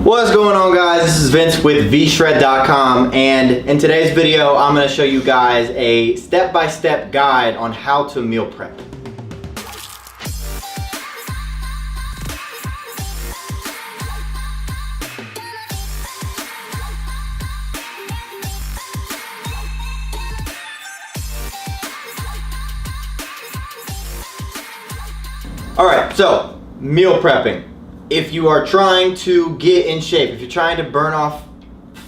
What's going on, guys? This is Vince with vshred.com, and in today's video I'm going to show you guys a step-by-step guide on how to meal prep. Alright, so meal prepping. If you are trying to get in shape, if you're trying to burn off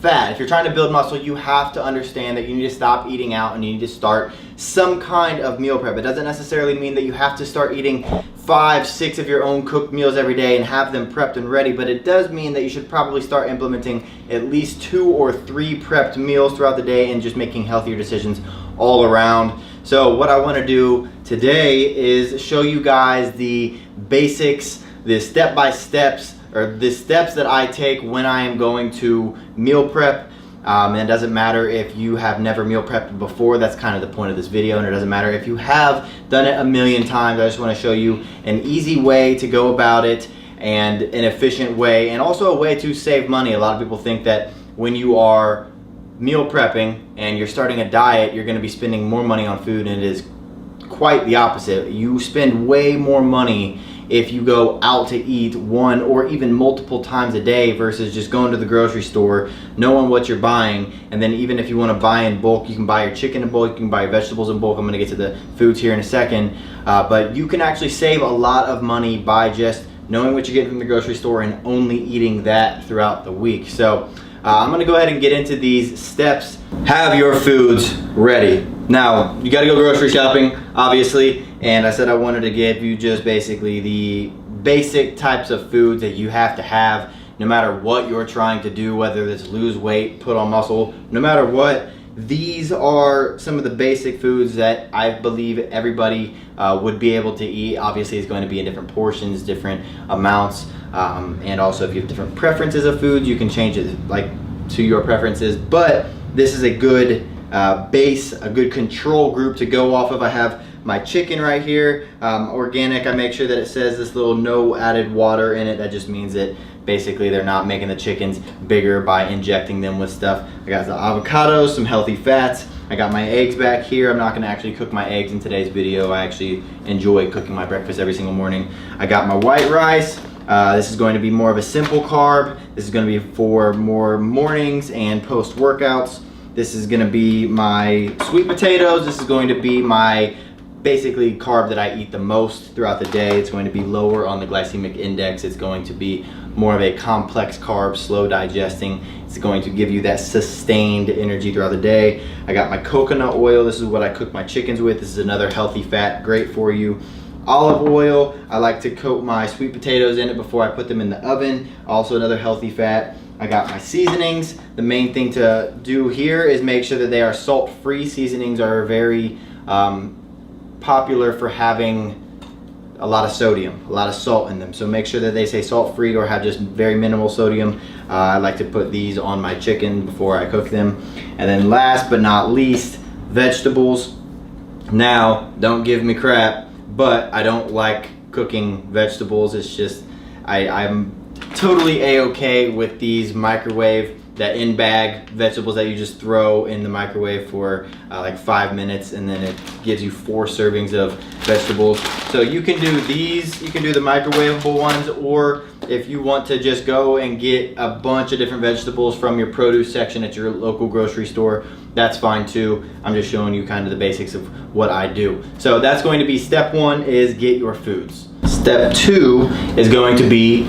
fat, if you're trying to build muscle, you have to understand that you need to stop eating out and you need to start some kind of meal prep. It doesn't necessarily mean that you have to start eating 5, 6 of your own cooked meals every day and have them prepped and ready, but it does mean that you should probably start implementing at least 2 or 3 prepped meals throughout the day and just making healthier decisions all around. So what I want to do today is show you guys the basics, the step-by-steps, or the steps that I take when I am going to meal prep. And it doesn't matter if you have never meal prepped before, that's kind of the point of this video, and it doesn't matter if you have done it a million times. I just want to show you an easy way to go about it and an efficient way, and also a way to save money. A lot of people think that when you are meal prepping and you're starting a diet, you're going to be spending more money on food, and it is quite the opposite. You spend way more money if you go out to eat 1 or even multiple times a day versus just going to the grocery store, knowing what you're buying. And then even if you want to buy in bulk, you can buy your chicken in bulk, you can buy your vegetables in bulk. I'm going to get to the foods here in a second, but you can actually save a lot of money by just knowing what you're getting from the grocery store and only eating that throughout the week. So I'm going to go ahead and get into these steps. Have your foods ready. Now, you got to go grocery shopping, obviously, and I said I wanted to give you just basically the basic types of foods that you have to have no matter what you're trying to do, whether it's lose weight, put on muscle, no matter what. These are some of the basic foods that I believe everybody would be able to eat. Obviously, it's going to be in different portions, different amounts, and also if you have different preferences of foods, you can change it like to your preferences. But this is a good base, a good control group to go off of. I have my chicken right here, organic. I make sure that it says this little no added water in it. That just means that basically they're not making the chickens bigger by injecting them with stuff. I got the avocados, some healthy fats. I got my eggs back here. I'm not gonna actually cook my eggs in today's video. I actually enjoy cooking my breakfast every single morning. I got my white rice. This is going to be more of a simple carb. This is going to be for more mornings and post workouts. This is going to be my sweet potatoes. This is going to be my basically carb that I eat the most throughout the day. It's going to be lower on the glycemic index. It's going to be more of a complex carb, slow digesting. It's going to give you that sustained energy throughout the day. I got my coconut oil. This is what I cook my chickens with. This is another healthy fat, great for you. Olive oil, I like to coat my sweet potatoes in it before I put them in the oven. Also another healthy fat. I got my seasonings. The main thing to do here is make sure that they are salt-free. Seasonings are very popular for having a lot of sodium, a lot of salt in them. So make sure that they say salt-free or have just very minimal sodium. I like to put these on my chicken before I cook them. And then last but not least, vegetables. Now, don't give me crap, but I don't like cooking vegetables. It's just, I'm totally a-okay with these microwave, that in-bag vegetables that you just throw in the microwave for like 5 minutes, and then it gives you 4 servings of vegetables. So you can do these, you can do the microwavable ones, or if you want to just go and get a bunch of different vegetables from your produce section at your local grocery store, that's fine too. I'm just showing you kind of the basics of what I do. So that's going to be step 1, is get your foods. Step 2 is going to be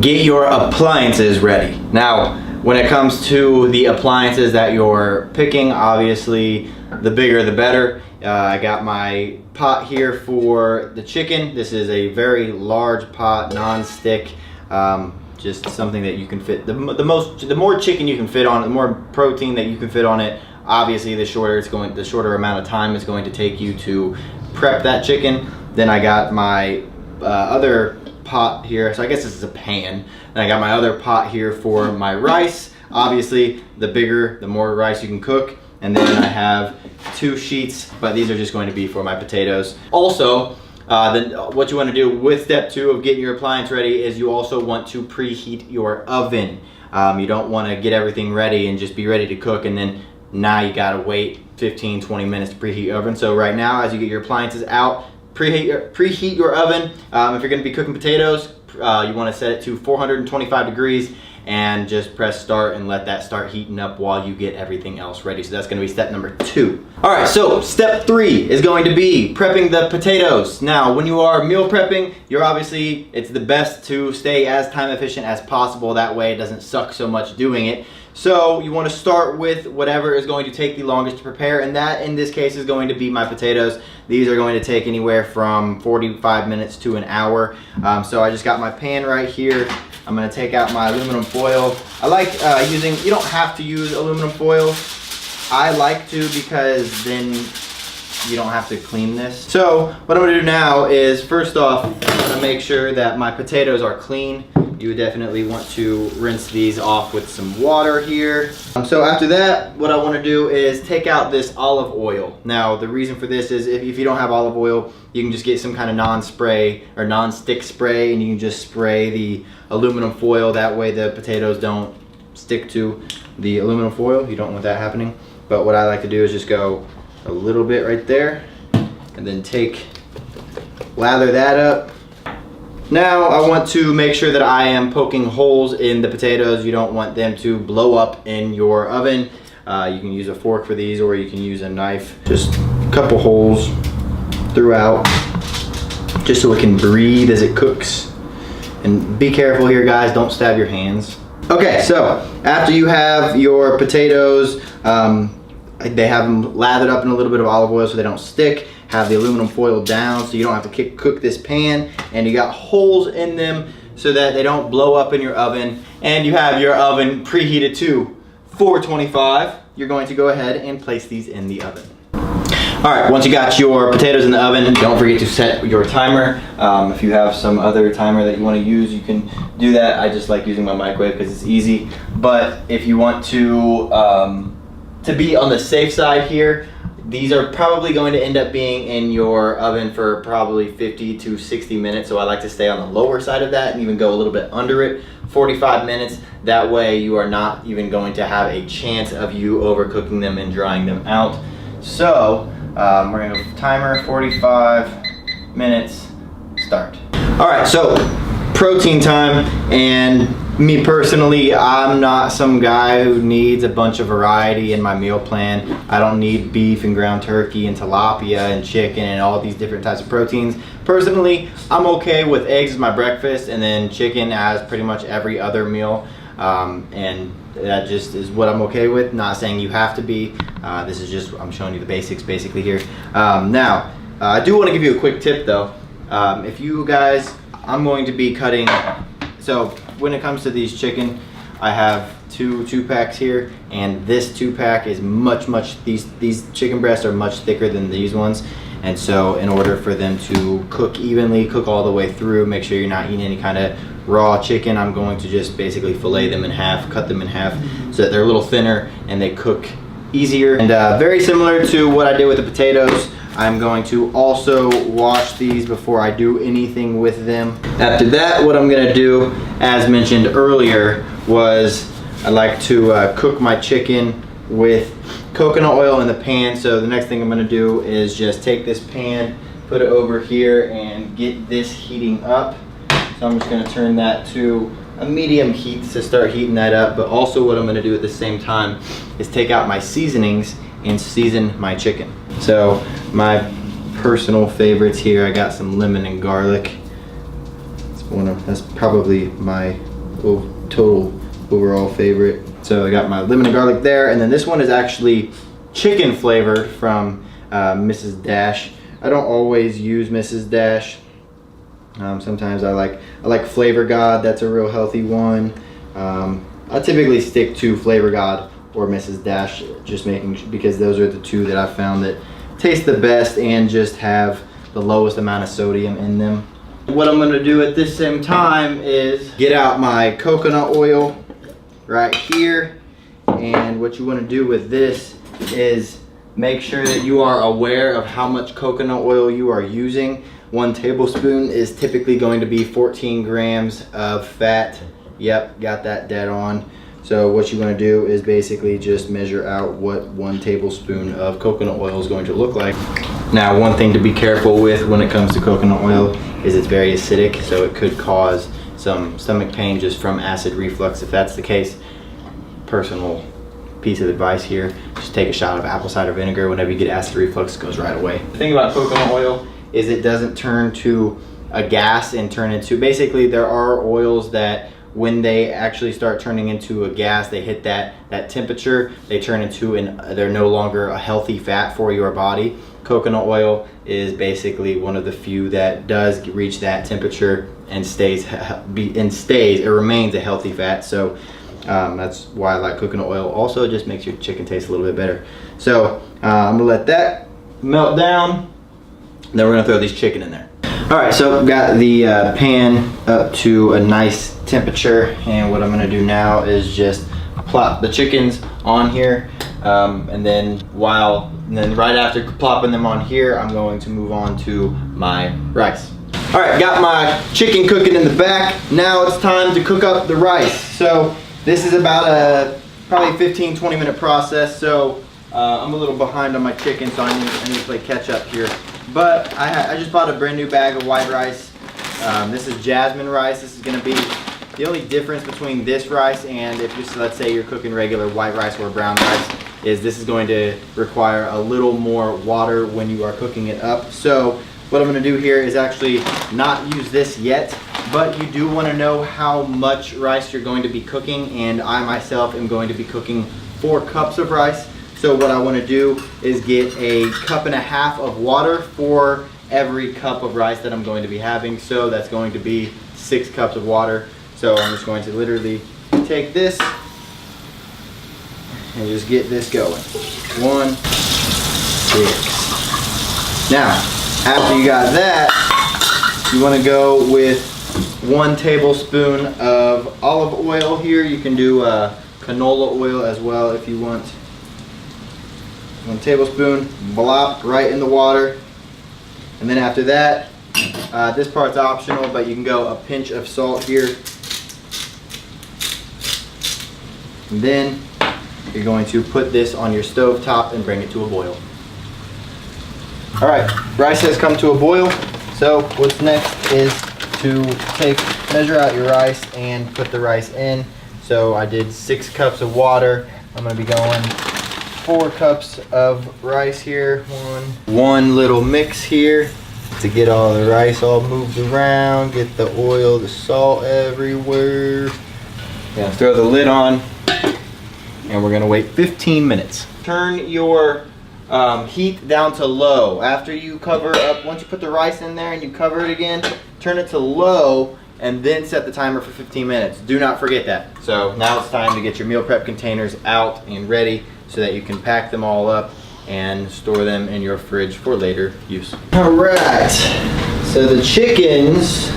get your appliances ready. Now, when it comes to the appliances that you're picking, obviously the bigger the better. I got my pot here for the chicken. This is a very large pot, non-stick, just something that you can fit. The more chicken you can fit on, the more protein that you can fit on it. Obviously, the shorter amount of time it's going to take you to prep that chicken. Then I got my other pot here, so I guess this is a pan. And I got my other pot here for my rice. Obviously, the bigger, the more rice you can cook. And then I have 2 sheets, but these are just going to be for my potatoes. Also, then what you want to do with step 2 of getting your appliance ready is you also want to preheat your oven. You don't want to get everything ready and just be ready to cook, and then now you gotta wait 15-20 minutes to preheat your oven. So right now, as you get your appliances out, preheat your oven. If you're gonna be cooking potatoes, you want to set it to 425 degrees and just press start and let that start heating up while you get everything else ready. So that's going to be step number 2. All right, so step 3 is going to be prepping the potatoes. Now, when you are meal prepping, it's the best to stay as time efficient as possible. That way it doesn't suck so much doing it. So you want to start with whatever is going to take the longest to prepare, and that in this case is going to be my potatoes. These are going to take anywhere from 45 minutes to an hour. So I just got my pan right here. I'm going to take out my aluminum foil. I like you don't have to use aluminum foil. I like to, because then you don't have to clean this. So what I'm going to do now is, first off, I'm going to make sure that my potatoes are clean. You would definitely want to rinse these off with some water here. So after that, what I want to do is take out this olive oil. Now, the reason for this is if you don't have olive oil, you can just get some kind of non-spray or non-stick spray, and you can just spray the aluminum foil. That way the potatoes don't stick to the aluminum foil. You don't want that happening. But what I like to do is just go a little bit right there, and then lather that up. Now I want to make sure that I am poking holes in the potatoes. You don't want them to blow up in your oven. You can use a fork for these, or you can use a knife. Just a couple holes throughout, just so it can breathe as it cooks. And be careful here, guys, don't stab your hands. Okay, so after you have your potatoes, they have them lathered up in a little bit of olive oil so they don't stick. Have the aluminum foil down so you don't have to cook this pan, and you got holes in them so that they don't blow up in your oven, and you have your oven preheated to 425. You're going to go ahead and place these in the oven. All right, once you got your potatoes in the oven, don't forget to set your timer. If you have some other timer that you want to use, you can do that. I just like using my microwave because it's easy. But if you want to be on the safe side here, these are probably going to end up being in your oven for probably 50 to 60 minutes. So I like to stay on the lower side of that and even go a little bit under it, 45 minutes. That way you are not even going to have a chance of you overcooking them and drying them out. So we're gonna go timer 45 minutes, start. All right, so protein time. And me personally, I'm not some guy who needs a bunch of variety in my meal plan. I don't need beef and ground turkey and tilapia and chicken and all these different types of proteins. Personally, I'm okay with eggs as my breakfast and then chicken as pretty much every other meal. And that just is what I'm okay with. Not saying you have to be. This is just, I'm showing you the basics basically here. Now, I do want to give you a quick tip though. If you guys, I'm going to be cutting, so when it comes to these chicken, I have two packs here, and this 2-pack is these chicken breasts are much thicker than these ones. And so in order for them to cook evenly, cook all the way through, make sure you're not eating any kind of raw chicken, I'm going to just basically fillet them in half, cut them in half so that they're a little thinner and they cook easier. And very similar to what I did with the potatoes, I'm going to also wash these before I do anything with them. After that, what I'm gonna do, as mentioned earlier, was I like to cook my chicken with coconut oil in the pan. So the next thing I'm gonna do is just take this pan, put it over here, and get this heating up. So I'm just gonna turn that to a medium heat to start heating that up. But also what I'm gonna do at the same time is take out my seasonings and season my chicken. So my personal favorites here, I got some lemon and garlic. That's probably my total overall favorite. So I got my lemon and garlic there, and then this one is actually chicken flavored from Mrs. Dash. I don't always use Mrs. Dash. Sometimes I like Flavor God. That's a real healthy one. I typically stick to Flavor God or Mrs. Dash, because those are the two that I found that taste the best and just have the lowest amount of sodium in them. What I'm gonna do at this same time is get out my coconut oil right here. And what you wanna do with this is make sure that you are aware of how much coconut oil you are using. 1 tablespoon is typically going to be 14 grams of fat. Yep, got that dead on. So what you want to do is basically just measure out what 1 tablespoon of coconut oil is going to look like. Now, one thing to be careful with when it comes to coconut oil is it's very acidic, so it could cause some stomach pain just from acid reflux. If that's the case, personal piece of advice here, just take a shot of apple cider vinegar. Whenever you get acid reflux, it goes right away. The thing about coconut oil is it doesn't turn to a gas and turn into, basically there are oils that when they actually start turning into a gas, they hit that temperature, they turn into they're no longer a healthy fat for your body. Coconut oil is basically one of the few that does reach that temperature and it remains a healthy fat. So that's why I like coconut oil. Also, it just makes your chicken taste a little bit better. So I'm gonna let that melt down. Then we're gonna throw these chicken in there. All right, so got the pan up to a nice temperature, and what I'm gonna do now is just plop the chickens on here, and then right after plopping them on here, I'm going to move on to my rice. All right, got my chicken cooking in the back. Now it's time to cook up the rice. So this is about a probably 15-20 minute process. So I'm a little behind on my chicken, so I need to play catch up here. But I just bought a brand new bag of white rice. This is jasmine rice. This is going to be the only difference between this rice and if you, let's say you're cooking regular white rice or brown rice, is this is going to require a little more water when you are cooking it up. So what I'm going to do here is actually not use this yet, but you do want to know how much rice you're going to be cooking, and I myself am going to be cooking 4 cups of rice. So what I want to do is get a 1.5 cups of water for every cup of rice that I'm going to be having. So that's going to be 6 cups of water. So I'm just going to literally take this and just get this going. 1, 6. Now, after you got that, you want to go with 1 tablespoon of olive oil here. You can do canola oil as well if you want. 1 tablespoon, blop right in the water. And then after that, this part's optional, but you can go a pinch of salt here. And then you're going to put this on your stove top and bring it to a boil. All right, rice has come to a boil. So what's next is to measure out your rice and put the rice in. So I did 6 cups of water. I'm gonna be going 4 cups of rice here. One little mix here to get all the rice all moved around, get the oil, the salt everywhere. Yeah, throw the lid on, and we're gonna wait 15 minutes. Turn your heat down to low. After you cover up, once you put the rice in there and you cover it again, turn it to low and then set the timer for 15 minutes. Do not forget that. So now it's time to get your meal prep containers out and ready so that you can pack them all up and store them in your fridge for later use. All right, so the chickens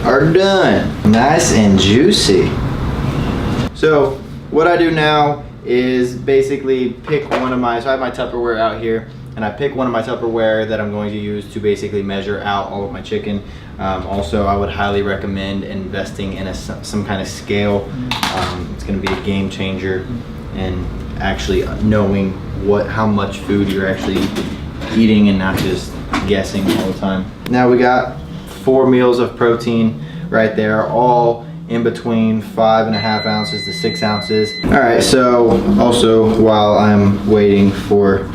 are done. Nice and juicy. So what I do now is basically pick one of my, so I have my Tupperware out here, and I pick one of my Tupperware that I'm going to use to basically measure out all of my chicken. Also, I would highly recommend investing in some kind of scale. It's going to be a game changer, and actually knowing how much food you're actually eating and not just guessing all the time. Now we got 4 meals of protein right there, all in between 5.5 ounces to 6 ounces. All right, so also while I'm waiting for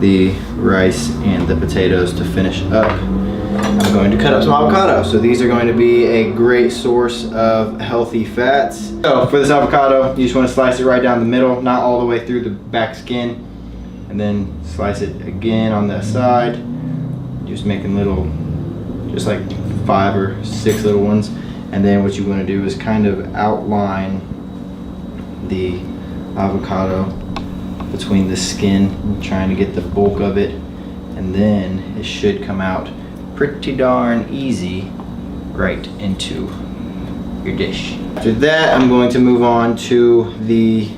the rice and the potatoes to finish up, I'm going to cut up some avocado. So these are going to be a great source of healthy fats. So for this avocado, you just want to slice it right down the middle, not all the way through the back skin, and then slice it again on the side. Just making little, just like 5 or 6 little ones. And then what you want to do is kind of outline the avocado between the skin, trying to get the bulk of it, and then it should come out pretty darn easy right into your dish. After that, I'm going to move on to the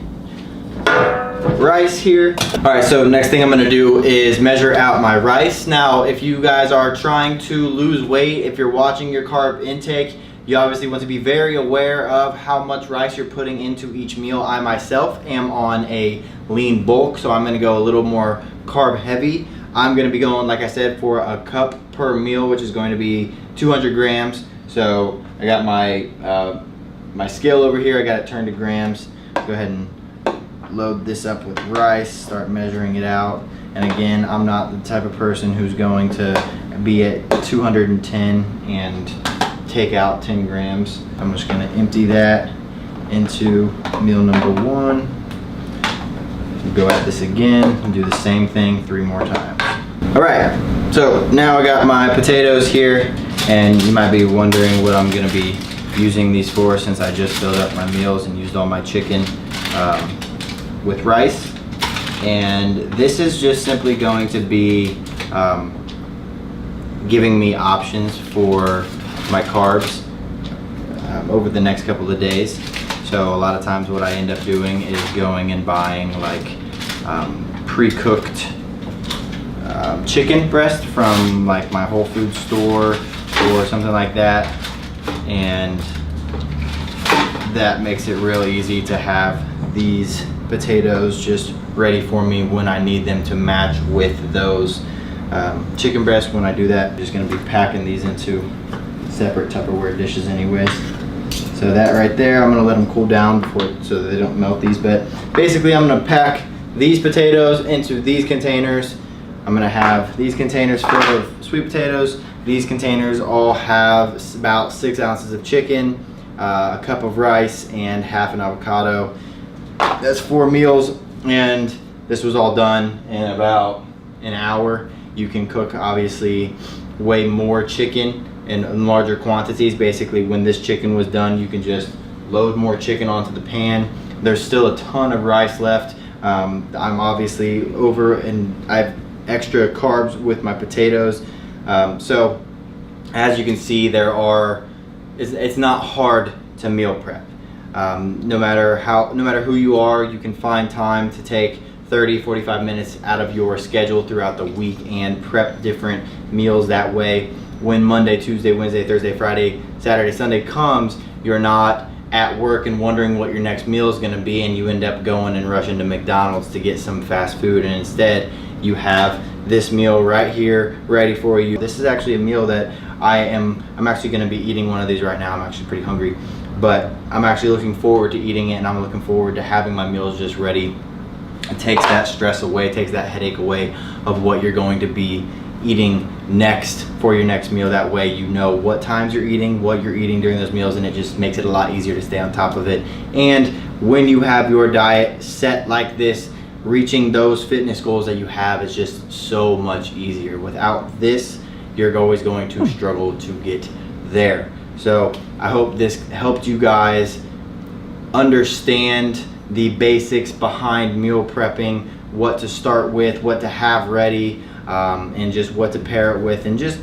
rice here. All right, so next thing I'm gonna do is measure out my rice. Now, if you guys are trying to lose weight, if you're watching your carb intake, you obviously want to be very aware of how much rice you're putting into each meal. I myself am on a lean bulk, so I'm gonna go a little more carb heavy. I'm gonna be going, like I said, for a cup per meal, which is going to be 200 grams. So I got my my scale over here. I got it turned to grams. Go ahead and load this up with rice, start measuring it out. And again, I'm not the type of person who's going to be at 210 and take out 10 grams. I'm just gonna empty that into meal number 1. Go at this again and do the same thing 3 more times. All right, so now I got my potatoes here, and you might be wondering what I'm gonna be using these for, since I just filled up my meals and used all my chicken with rice. And this is just simply going to be giving me options for my carbs over the next couple of days. So a lot of times what I end up doing is going and buying like pre-cooked chicken breast from like my Whole Foods store or something like that, and that makes it real easy to have these potatoes just ready for me when I need them to match with those chicken breasts. When I do that, I'm just going to be packing these into separate Tupperware dishes anyways. So that right there, I'm going to let them cool down before, so that they don't melt these. But basically I'm going to pack these potatoes into these containers. I'm going to have these containers full of sweet potatoes. These containers all have about 6 ounces of chicken, a cup of rice, and half an avocado. That's 4 meals, and this was all done in about an hour. You can cook obviously way more chicken in larger quantities. Basically, when this chicken was done, you can just load more chicken onto the pan. There's still a ton of rice left. I'm obviously over, and I have extra carbs with my potatoes. So as you can see, it's not hard to meal prep. No matter who you are, you can find time to take 30-45 minutes out of your schedule throughout the week and prep different meals. That way, when Monday, Tuesday, Wednesday, Thursday, Friday, Saturday, Sunday comes, you're not at work and wondering what your next meal is going to be, and you end up going and rushing to McDonald's to get some fast food, and instead you have this meal right here ready for you. This is actually a meal that I'm actually going to be eating one of these right now. I'm actually pretty hungry, but I'm actually looking forward to eating it, and I'm looking forward to having my meals just ready. It takes that stress away, takes that headache away of what you're going to be eating next for your next meal. That way you know what times you're eating, what you're eating during those meals, and it just makes it a lot easier to stay on top of it. And when you have your diet set like this, reaching those fitness goals that you have is just so much easier. Without this, you're always going to struggle to get there. So I hope this helped you guys understand the basics behind meal prepping, what to start with, what to have ready, and just what to pair it with, and just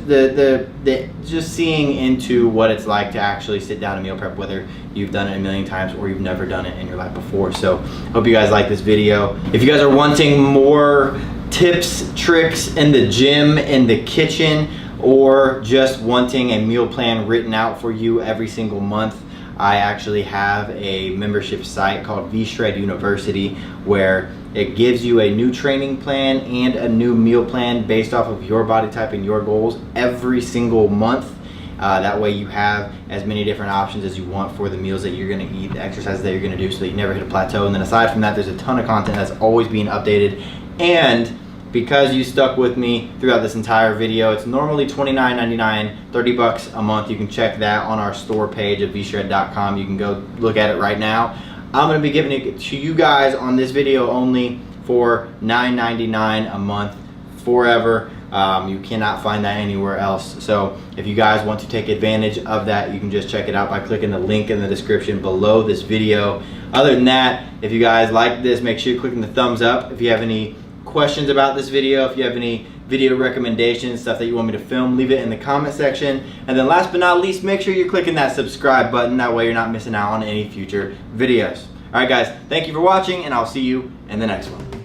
just seeing into what it's like to actually sit down and meal prep, whether you've done it a million times or you've never done it in your life before. So hope you guys like this video. If you guys are wanting more tips, tricks in the gym, in the kitchen, or just wanting a meal plan written out for you every single month, I actually have a membership site called V-Shred University, where it gives you a new training plan and a new meal plan based off of your body type and your goals every single month. That way you have as many different options as you want for the meals that you're going to eat, the exercises that you're going to do, so that you never hit a plateau. And then aside from that, there's a ton of content that's always being updated. And because you stuck with me throughout this entire video, it's normally $29.99, $30 a month. You can check that on our store page at vshred.com. You can go look at it right now. I'm going to be giving it to you guys on this video only for $9.99 a month forever. You cannot find that anywhere else. So if you guys want to take advantage of that, you can just check it out by clicking the link in the description below this video. Other than that, if you guys like this, make sure you're clicking the thumbs up. If you have any questions about this video, if you have any video recommendations, stuff that you want me to film, leave it in the comment section. And then last but not least, make sure you're clicking that subscribe button. That way you're not missing out on any future videos. All right, guys, thank you for watching, and I'll see you in the next one.